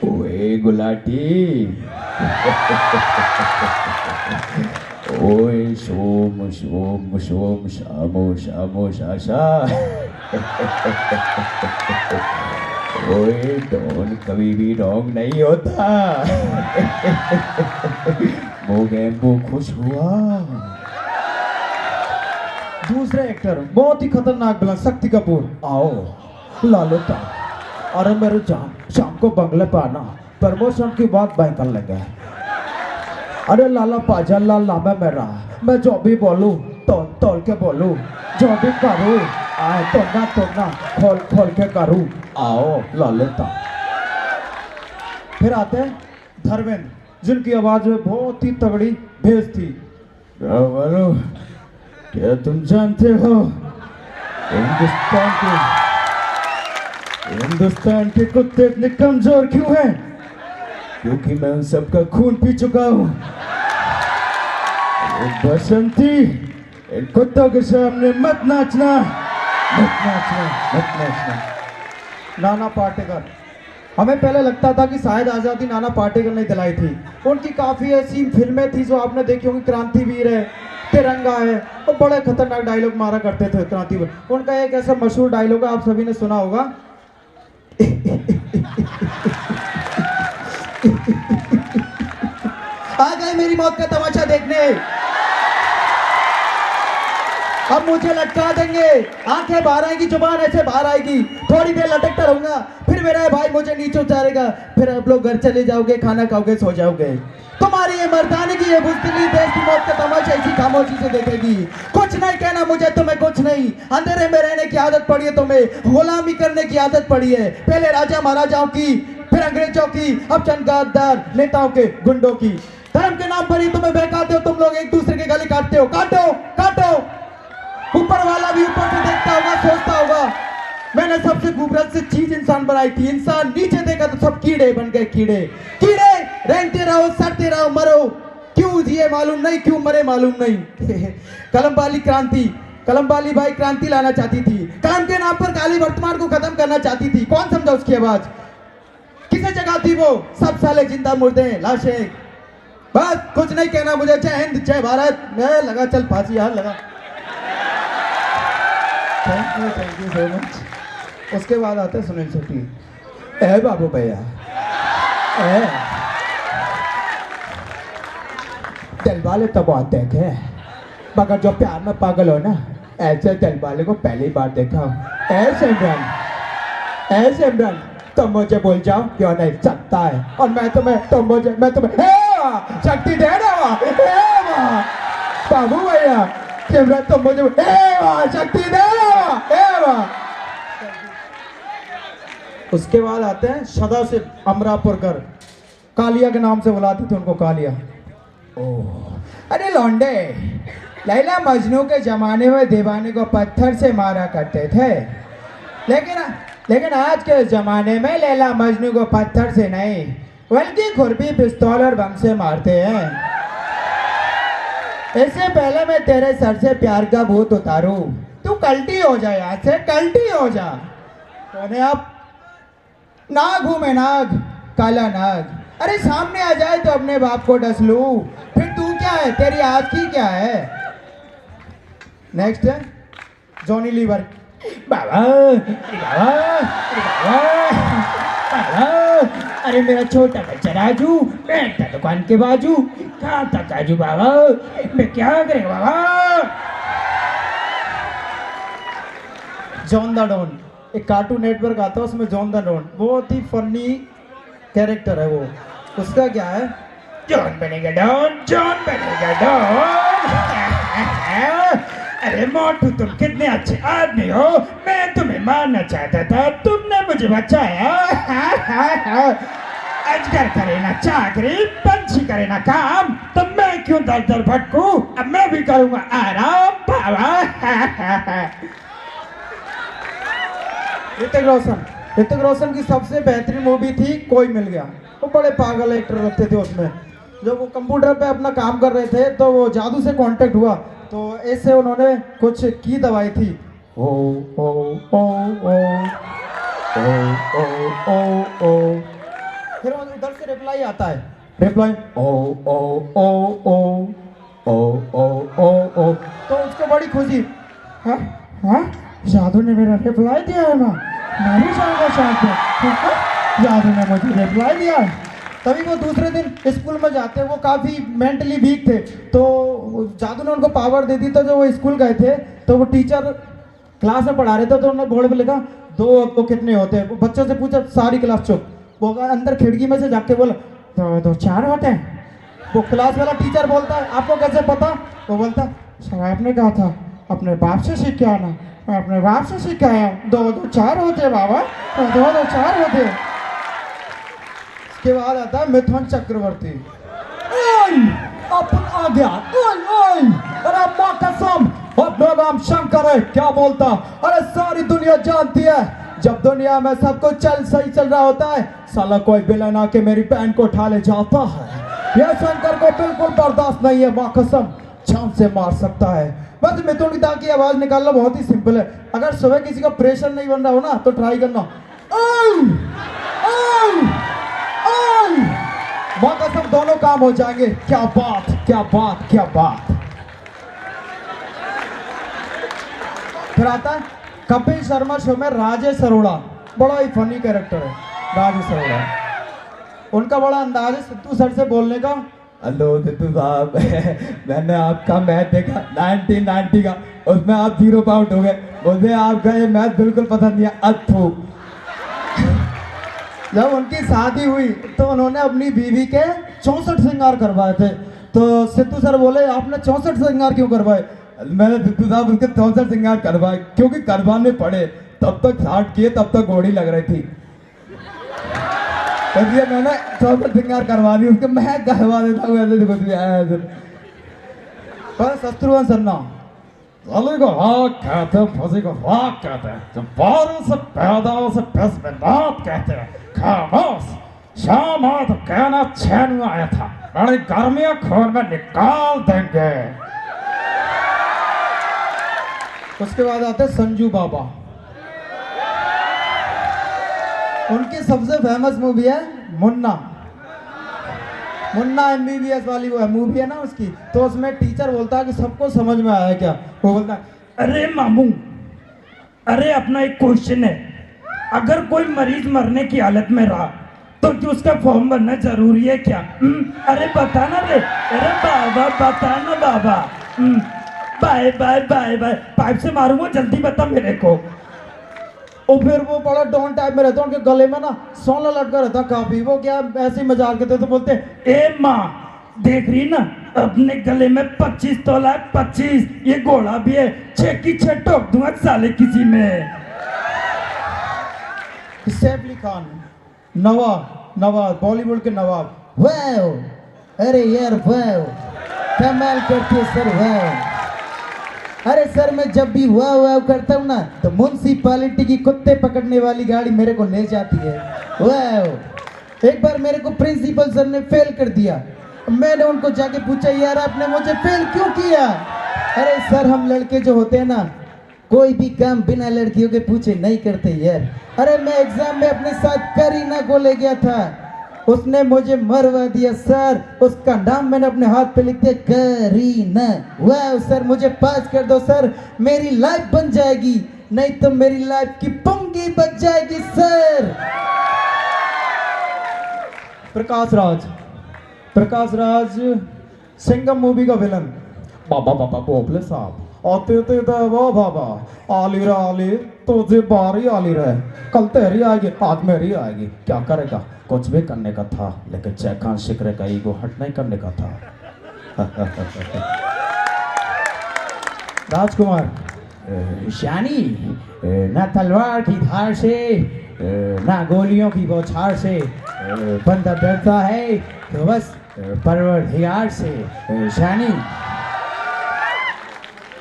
ओए गुलाटी। ओए शोम शोम शोम शामो शामो शाशा। ओए डॉन कभी भी रॉन्ग नहीं होता। मोगेम्बो खुश हुआ। दूसरे एक्टर बहुत ही खतरनाक विलन शक्ति कपूर। आओ लालूता, अरे मेरे जान शाम को बंगले पे आना, प्रमोशन की बात बाय कर लेंगे। अरे लाला पाजा लाला मैं मेरा, मैं जो भी बोलूं तोल तोल के बोलूं, जो भी करूं आए तोड़ना खोल खोल के करूं। आओ लालूता। फिर आते हैं धर्मेंद्र, जिनकी आवाज में बहुत ही तगड़ी भेस थी। बोलो, क्या तुम जानते हो हिंदुस्तान के कुत्ते इतने कमजोर क्यों हैं? क्योंकि मैं उन सबका खून पी चुका हूँ। बसंती, इन कुत्तों के सामने मत नाचना, मत नाचना, मत नाचना। नाना पाटेकर, हमें पहले लगता था कि शायद आज़ादी नाना पाटेकर ने दिलाई थी। उनकी काफ़ी ऐसी फिल्में थी जो आपने देखी होंगी, क्रांतिवीर है, तिरंगा है, और बड़े खतरनाक डायलॉग मारा करते थे क्रांतिवीर। उनका एक ऐसा मशहूर डायलॉग है, आप सभी ने सुना होगा। आ गए मेरी मौत का तमाशा देखने, अब मुझे लटका देंगे, आंखें बाहर आएगी, जुबान ऐसे बाहर आएगी, थोड़ी देर लटकता रहूंगा, फिर मेरा भाई मुझे नीचे उतारेगा, फिर आप लोग घर चले जाओगे, खाना खाओगे, सो जाओगे। तुम्हारी ये मर्दाने की ये बुज़दिली देश की मौत का तमाशा इसी खामोशी से देखेगी। कुछ नहीं कहना मुझे, तुम्हें कुछ नहीं। अंधेरे में रहने की आदत पड़ी है तुम्हें, गुलामी करने की आदत पड़ी है, पहले राजा महाराजाओं की, फिर अंग्रेजों की, अब चंद गद्दार नेताओं के, गुंडों की। धर्म के नाम पर ही तुम्हें बहकाते हो तुम लोग, एक दूसरे के गले काटते हो। काटो काटो, ऊपर वाला भी ऊपर से देखता होगा, सोचता होगा मैंने सबसे खूबसूरत से चीज इंसान बनाई थी। इंसान नीचे देखा तो सब कीड़े बन गए, कीड़े कीड़े रेंगते रहो, सड़ते रहो, मरो क्यों जिए मालूम नहीं, क्यों मरे मालूम नहीं। कलम वाली क्रांति, कलम वाली भाई क्रांति लाना चाहती थी, कलम के नाम पर काली वर्तमान को खत्म करना चाहती थी। कौन समझा उसकी आवाज, किसे जगाती वो? सब साले जिंदा मुर्दे, लाशें। बस कुछ नहीं कहना मुझे। जय हिंद, जय भारत। मैं लगा चल फांसी, यार लगा। Thank you so much. उसके बाद आते हैं सुनील शेट्टी। ए बाबू भैया, ए दिल वाले तो बहुत देखे, मगर जो प्यार में पागल हो ना, ऐसे दिल वाले को पहली बार देखा हूँ। ए सिमरन तुम मुझे भूल जाओ क्यों नहीं सकता है, और मैं तुम्हें शक्ति दे रहा हूँ। बाबू भैया, सिमरन तुम मुझे शक्ति दे रहा हूँ। उसके बाद आते हैं सदाशिव अमरापुरकर, कालिया के नाम से बुलाते थे उनको, कालिया। ओह अरे लौंडे, लैला मजनू के जमाने में दीवाने को पत्थर से मारा करते थे, लेकिन आज के जमाने में लैला मजनू को पत्थर से नहीं, बल्कि खुरपी, पिस्तौल और बम से मारते हैं। इससे पहले मैं तेरे सर से प्यार का भूत उतारूं, तू कल्टी हो जा, यहाँ से कल्टी हो जा। कौन आप? नाग हूं मैं, नाग, काला नाग। अरे सामने आ जाए तो अपने बाप को डस लूं, फिर तू क्या है, तेरी आँख की क्या है? नेक्स्ट है जॉनी लीवर। बाबा अरे मेरा छोटा बच्चा राजू, बैठता दुकान के बाजू, खाता काजू बाबा, मैं क्या करेगा बाबा। जॉन द डॉन, एक कार्टून नेटवर्क आता है, उसमें जॉन द डॉन बहुत ही फनी कैरेक्टर है वो। उसका क्या है, जॉन बनेगा डॉन, जॉन बनेगा डॉन। अरे मोटू तुम कितने अच्छे आदमी हो, मैं तुम्हें मारना चाहता था, तुमने मुझे बचाया। अजगर करे ना चाकरी, पंछी करे ना काम, तो मैं क्यों दर दर भटकूं, अब मैं भी करूंगा आराम बाबा। ऋतिक रोशन की सबसे बेहतरीन मूवी थी कोई मिल गया। वो बड़े पागल एक्टर रहते थे उसमें। जब वो कंप्यूटर पे अपना काम कर रहे थे तो वो जादू से कांटेक्ट हुआ, तो ऐसे उन्होंने कुछ की दवाई थी। ओ ओ ओ ओ ओ ओ ओ ओ फिर उधर से रिप्लाई आता है, रिप्लाई ओ ओ ओ ओ ओ ओ ओ ओ। तो उसको बड़ी खुशी, हाँ हाँ जादू ने मेरा रिप्लाई दिया है ना, मैं भी जाऊँगा शाम को, ठीक है, जादू ने मुझे रिप्लाई दिया है। तभी वो दूसरे दिन स्कूल में जाते हैं, वो काफ़ी मेंटली वीक थे, तो जादू ने उनको पावर दे दी। तो जब वो स्कूल गए थे तो वो टीचर क्लास में पढ़ा रहे थे, तो उन्होंने बोर्ड पे लिखा 2 और 2 कितने होते हैं। वो बच्चों से पूछा, सारी क्लास चुप। वो अंदर खिड़की में से जाके बोला 2 2 4 होते हैं। वो क्लास वाला टीचर बोलता है, आपको कैसे पता? वो बोलता, सर आपने कहा था अपने बाप से सीख के आना, मैं अपने बाप से सीख के आया। 2 2 4 होते बाबा, 2 2 4 होते। उसके बाद आता है मिथुन चक्रवर्ती। अपन आ गया, अरे माँ कसम अपना नाम शंकर है, क्या बोलता? अरे सारी दुनिया जानती है, जब दुनिया में सब कुछ सही चल रहा होता है, साला कोई विलन आके मेरी बहन को उठा ले जाता है। यह शंकर को बिल्कुल बर्दाश्त नहीं है, माँ कसम जान से मार सकता है। बस मिथुन की की आवाज निकालना बहुत ही सिंपल है। अगर सुबह किसी का प्रेशर नहीं बन रहा हो ना, तो ट्राई करना, माँ कसम दोनों काम हो जाएंगे। क्या बात, क्या बात, क्या बात। फिर आता है कपिल शर्मा शो में राजेश अरोड़ा, बड़ा ही फनी कैरेक्टर है राजेश अरोड़ा। उनका बड़ा अंदाज है सिद्धू सर से बोलने का। हेलो सिद्धू साहब, मैंने आपका मैच देखा 1990 का, उसमें आप 0 आउट हो गए, मुझे आपका ये मैच बिल्कुल पसंद नहीं है। जब उनकी शादी हुई तो उन्होंने अपनी बीवी के 64 श्रृंगार करवाए थे। तो सिद्धू सर बोले, आपने 64 श्रृंगार क्यों करवाए? मैंने सिद्धू साहब उसके 64 श्रृंगार करवाए क्योंकि करवाने पड़े, तब तक 60 किए तब तक घोड़ी लग रही थी, इसलिए मैंने 64 श्रृंगार करवा दी उसके। मैं करवा देता हूँ ऐसे कुछ भी आया पर शत्रुघ्न सिन्हा साले को राग कहते हैं, फंसी को राग कहते हैं, जब बारों से पैदाओं से बस में नाप कहते हैं। खामोश, शाम आ तो कहना चैन आया था, बड़ी गर्मियां खून में निकाल देंगे। उसके बाद आते हैं संजू बाबा। उनकी सबसे फेमस मूवी है मुन्ना। मुन्ना MBBS वाली वो है मूवी है ना उसकी, तो उसमें टीचर बोलता है कि सबको समझ में आया क्या? वो बोलता है, अरे मामू, अरे अपना एक क्वेश्चन है, अगर कोई मरीज मरने की हालत में रहा तो क्या उसका फॉर्म भरना जरूरी है क्या? अरे बताना रे, अरे बाबा बताना बाबा। Bye bye bye bye, pipe से मारूंगा, जल्दी बता मेरे को। और फिर वो बड़ा डॉन टाइप में रहता है, उनके गले में ना सोना लटका रहता काफी। वो क्या ऐसे ही मजाक करते तो बोलते, ए माँ देख रही ना, अपने गले में 25 तोला है, 25, ये घोड़ा भी है, 6 की 6 ठोक दूंगा साले किसी में। सैफ अली खान, नवाब बॉलीवुड के नवाब। वाह, अरे यार वाह, कमाल करते सर, वाह। अरे सर मैं जब भी वाह वाह करता हूँ ना, तो म्युनिसिपैलिटी की कुत्ते पकड़ने वाली गाड़ी मेरे को ले जाती है। वाह, एक बार मेरे को प्रिंसिपल सर ने फेल कर दिया। मैंने उनको जाके पूछा, यार आपने मुझे फेल क्यों किया? अरे सर हम लड़के जो होते हैं ना, कोई भी काम बिना लड़कियों के पूछे नहीं करते यार। अरे मैं एग्जाम में अपने साथ करीना को ले गया था, उसने मुझे मरवा दिया सर। उसका नाम मैंने अपने हाथ पे लिख दिया, करीना। वाह सर मुझे पास कर दो सर, मेरी लाइफ बन जाएगी, नहीं तो मेरी लाइफ की पुंगी बच जाएगी सर। प्रकाश राज सिंघम मूवी का विलन। बाबा बोपले साहब आते थे वो बाबा, आली रे आली, तुझे बारी आली रहे, कल तेरी आएगी आज मेरी आएगी, क्या करेगा? कुछ भी करने का था, लेकिन चैखान शिकरे का ईगो हट नहीं करने का था। राजकुमार, शानी ना तलवार की धार से ना गोलियों की बौछार से बंदा डरता है तो बस परवरदिगार से। शानी।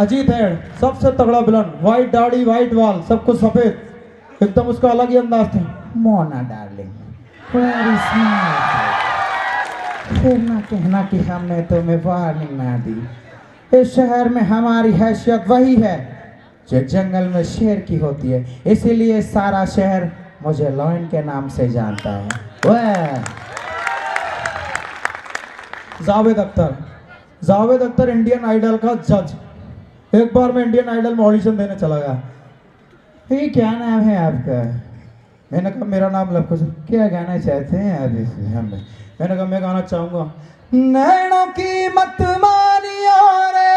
अजीत है सबसे तगड़ा विलन, व्हाइट दाढ़ी व्हाइट वाल, सब कुछ सफेद, एकदम उसका अलग ही अंदाज था। मोना डार्लिंग, वेरी स्मार्ट, फिर ना कहना कि हमने तुम्हें वार्निंग ना दी। इस शहर में हमारी हैसियत वही है जो जंगल में शेर की होती है, इसीलिए सारा शहर मुझे लॉयन के नाम से जानता है। वह जावेद अख्तर इंडियन आइडल का जज। एक बार मैं इंडियन आइडल में ऑडिशन देने चला गया। ये क्या नाम है आपका? मैंने कहा मेरा नाम लव कुश। क्या गाना चाहते हैं आप इस हमें? मैंने कहा मैं गाना चाहूंगा नैनों की मत मानियो रे,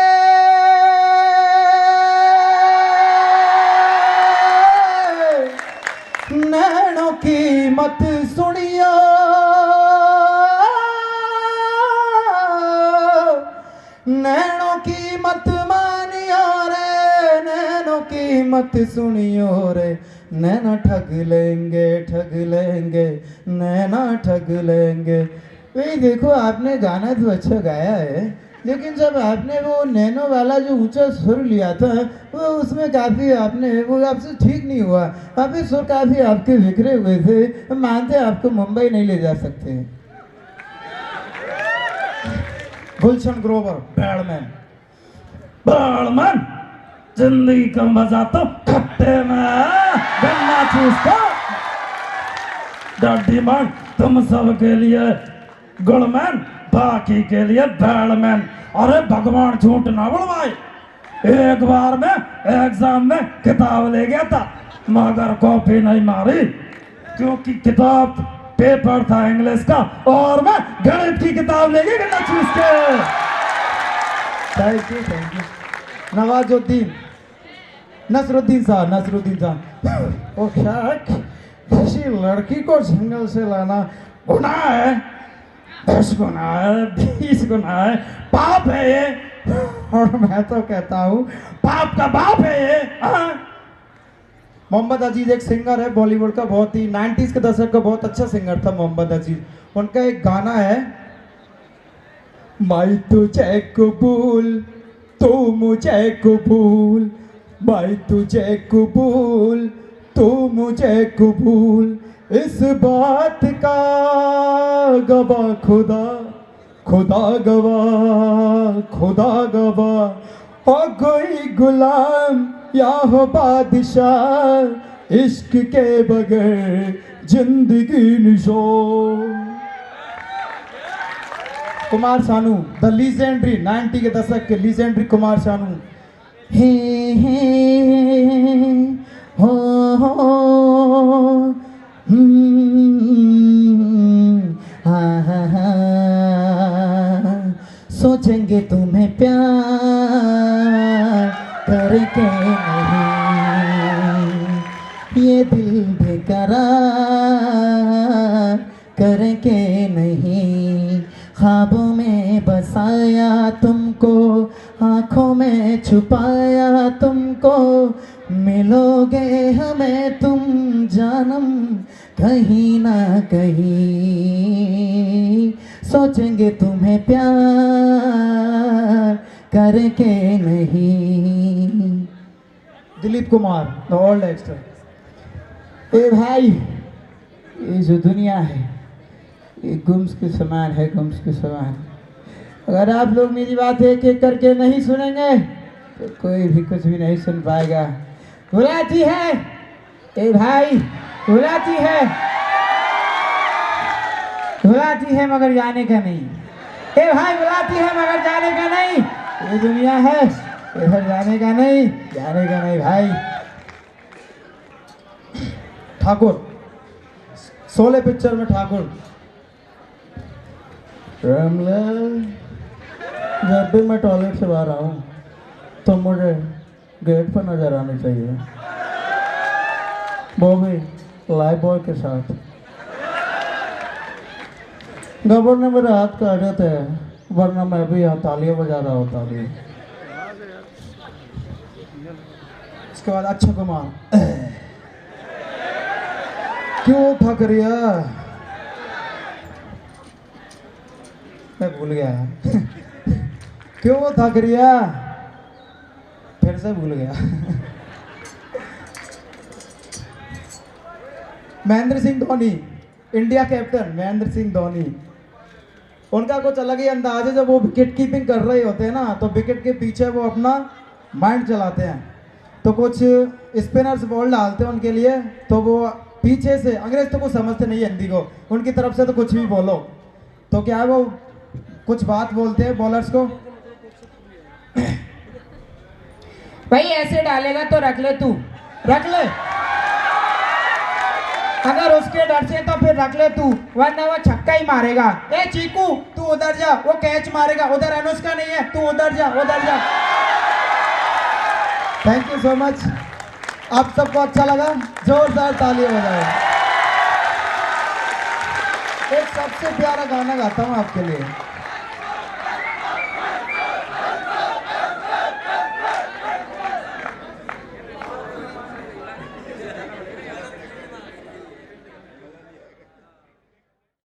नैनों की मत सुनियो, नैनों की मत मानियो रे, नैनों की मत सुनियो रे, नैना ठग लेंगे, नैना ठग लेंगे। भाई देखो आपने गाना तो अच्छा गाया है, लेकिन जब आपने वो नैनो वाला जो ऊंचा सुर लिया था वो उसमें काफ़ी आपने वो आपसे ठीक नहीं हुआ। आपके सुर काफ़ी आपके बिखरे हुए थे। मानते आपको मुंबई नहीं ले जा सकते। गुलशन ग्रोवर बैडमैन। बड़मन जिंदगी का मजा तो खट्टे में गन्ना चूस का। डड्डी मन तुम सब के लिए गुड़मैन, बाकी के लिए बैडमैन। अरे भगवान झूठ ना बोलवाए। एक बार मैं एग्जाम में किताब ले गया था मगर कॉपी नहीं मारी, क्योंकि किताब पेपर था इंग्लिश का और मैं गणित की किताब ले गया गन्ना चूस के। Thank you. नवाजुद्दीन नसरुद्दीन साहब। ओ क्या किसी लड़की को जंगल से लाना गुनाह है? 10 गुना है, 20 गुना है, पाप है ये। और मैं तो कहता हूँ पाप का बाप है ये। मोहम्मद अजीज एक सिंगर है बॉलीवुड का, बहुत ही 90s के दशक का बहुत अच्छा सिंगर था मोहम्मद अजीज। उनका एक गाना है मैं तुझे कबूल तू मुझे कबूल, मैं तुझे कबूल तू मुझे कबूल, इस बात का गवाह खुदा, खुदा गवाह, खुदा गवाह। हो कोई गुलाम या हो बादशाह, इश्क के बगैर जिंदगी निशो। कुमार सानू द लीजेंडरी 90 के दशक के लीजेंडरी कुमार सानू। हे हो सोचेंगे तुम्हें प्यार करके नहीं, ये दिल बेकरार करके नहीं, ख्वाबों में बसाया तुमको, आँखों में छुपाया तुमको, मिलोगे हमें तुम जानम कहीं ना कहीं, सोचेंगे तुम्हें प्यार करके नहीं। Dilip Kumar the old actor. ए भाई ये जो दुनिया है ये गुम्स के समान है, गुम्स के समान। अगर आप लोग मेरी बात एक एक करके नहीं सुनेंगे तो कोई भी कुछ भी नहीं सुन पाएगा। बुलाती है ए भाई, बुलाती है, बुलाती है मगर जाने का नहीं। ए भाई बुलाती है मगर जाने का नहीं। ये दुनिया है इधर जाने का नहीं, जाने का नहीं भाई। ठाकुर शोले पिक्चर में ठाकुर। रामलाल जब भी मैं टॉयलेट से बाहर आऊँ तो मुझे गेट पर नजर आनी चाहिए, वो भी लाइफ बॉय के साथ। गबर ने मेरे हाथ काटे थे वरना मैं भी यहाँ तालियां बजा रहा होता अभी। इसके बाद अक्षय कुमार। क्यों थक रिया? मैं भूल गया। क्यों थक रिया? फिर से भूल गया। Mahendra Singh Dhoni India captain Mahendra Singh Dhoni. उनका कुछ अलग ही अंदाज है। जब वो विकेट कीपिंग कर रहे होते हैं ना तो विकेट के पीछे वो अपना माइंड चलाते हैं, तो कुछ स्पिनर्स बॉल डालते हैं उनके लिए, तो वो पीछे से, अंग्रेज तो कुछ समझते नहीं है हिंदी को, उनकी तरफ से तो कुछ भी बोलो तो क्या है वो कुछ बात बोलते हैं बॉलर्स को। भाई ऐसे डालेगा तो रख ले तू, रख ले, अगर उसके डर से तो फिर रख ले तू, वरना वो छक्का ही मारेगा। ए चीकू तू उधर जा, वो कैच मारेगा, उधर अनुष्का नहीं है, तू उधर जा, उधर जा। Thank you so much. आप सबको अच्छा लगा? जोरदार ताली बजाओ। एक सबसे प्यारा गाना गाता हूँ आपके लिए।